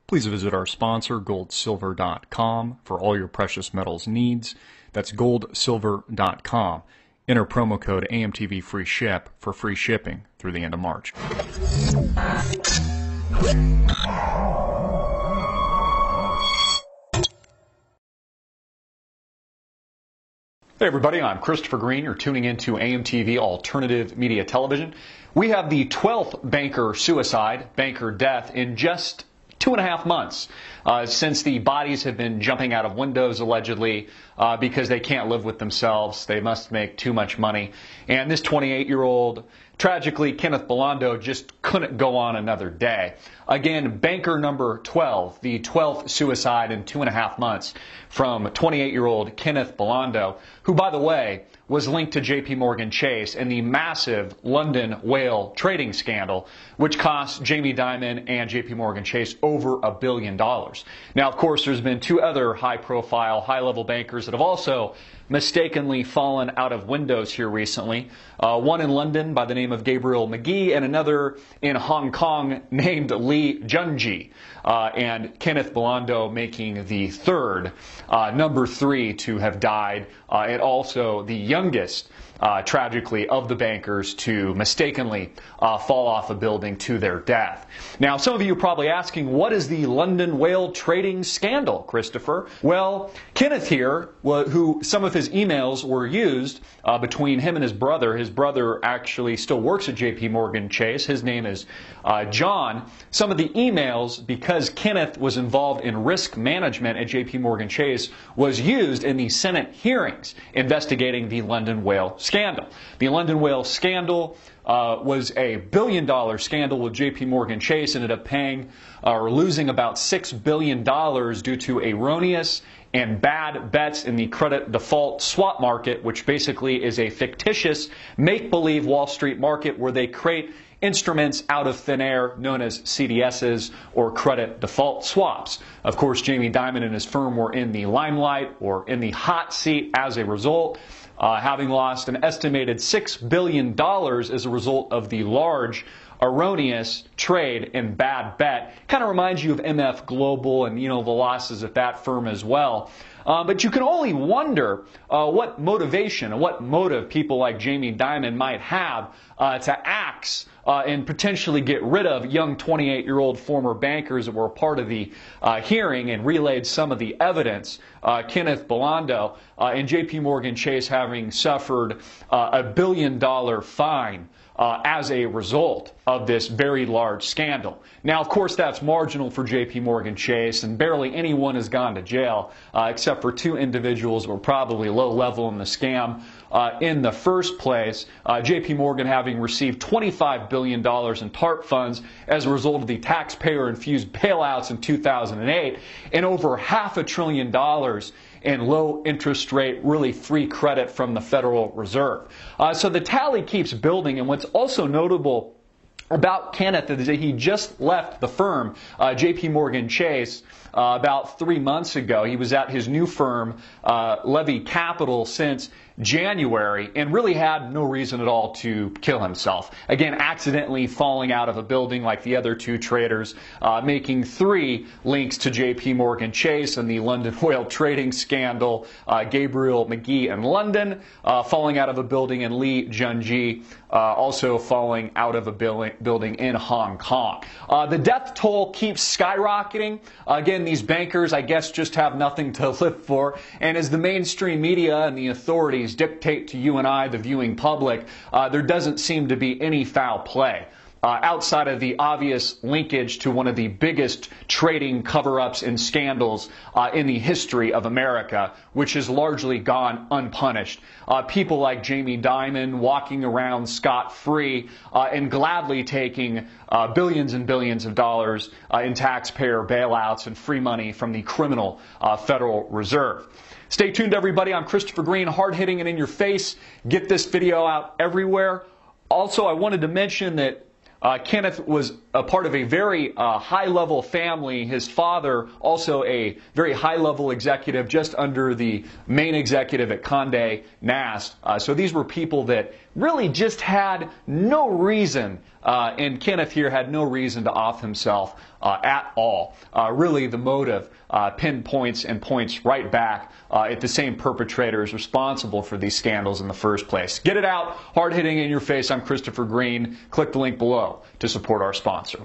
Please visit our sponsor, goldsilver.com, for all your precious metals needs. That's goldsilver.com. Enter promo code AMTV free ship for free shipping through the end of March. Hey everybody, I'm Christopher Green. You're tuning into AMTV Alternative Media Television. We have the 12th banker suicide, banker death, in just 2.5 months since the bodies have been jumping out of windows allegedly because they can't live with themselves. They must make too much money. And this 28-year-old, tragically, Kenneth Belando, just couldn't go on another day. Again, banker number 12, the 12th suicide in 2.5 months from 28-year-old Kenneth Belando, who, by the way, was linked to JP Morgan Chase and the massive London whale trading scandal, which cost Jamie Dimon and JP Morgan Chase over $1 billion. Now, of course, there's been two other high-profile, high-level bankers that have also mistakenly fallen out of windows here recently. One in London by the name of Gabriel McGee, and another in Hong Kong named Li Junji. And Kenneth Belando making the third, number 3 to have died, and also the youngest, tragically, of the bankers to mistakenly fall off a building to their death. Now, some of you are probably asking, what is the London whale trading scandal, Christopher? Well, Kenneth here, who some of his emails were used between him and his brother actually still works at JP Morgan Chase. His name is John. Some of the emails, because Kenneth was involved in risk management at JP Morgan Chase, was used in the Senate hearings investigating the London whale scandal. The London whale scandal was a $1 billion scandal with JP Morgan Chase, ended up paying or losing about $6 billion due to erroneous and bad bets in the credit default swap market, which basically is a fictitious make-believe Wall Street market where they create instruments out of thin air known as CDSs, or credit default swaps. Of course, Jamie Dimon and his firm were in the limelight, or in the hot seat as a result, having lost an estimated $6 billion as a result of the large erroneous trade and bad bet. Kind of reminds you of MF Global and, the losses at that firm as well. But you can only wonder what motivation and what motive people like Jamie Dimon might have to axe and potentially get rid of young 28-year-old former bankers that were a part of the hearing and relayed some of the evidence. Kenneth Belando and JP Morgan Chase having suffered a $1 billion fine as a result of this very large scandal. Now, of course, that's marginal for JP Morgan Chase, and barely anyone has gone to jail except for 2 individuals who were probably low level in the scam in the first place. JP Morgan having received $25 billion in TARP funds as a result of the taxpayer-infused bailouts in 2008, and over $500 billion and low interest rate, really free credit from the Federal Reserve. So the tally keeps building, and what's also notable about Kenneth is that he just left the firm, JP Morgan Chase, about 3 months ago. He was at his new firm, Levy Capital, since January, and really had no reason at all to kill himself. Again, accidentally falling out of a building like the other 2 traders, making 3 links to JP Morgan Chase and the London whale trading scandal, Gabriel McGee in London, falling out of a building, and Li Junji also falling out of a building in Hong Kong. The death toll keeps skyrocketing. Again, these bankers, I guess, just have nothing to live for, and as the mainstream media and the authorities dictate to you and I, the viewing public, there doesn't seem to be any foul play. Outside of the obvious linkage to one of the biggest trading cover-ups and scandals in the history of America, which has largely gone unpunished. People like Jamie Dimon walking around scot-free and gladly taking billions and billions of dollars in taxpayer bailouts and free money from the criminal Federal Reserve. Stay tuned, everybody. I'm Christopher Green, hard-hitting and in your face. Get this video out everywhere. Also, I wanted to mention that Kenneth was a part of a very high-level family. His father, also a very high-level executive, just under the main executive at Condé Nast. So these were people that really just had no reason, and Kenneth here had no reason to off himself at all. Really, the motive pinpoints and points right back at the same perpetrators responsible for these scandals in the first place. Get it out, hard-hitting in your face. I'm Christopher Green. Click the link below to support our sponsor.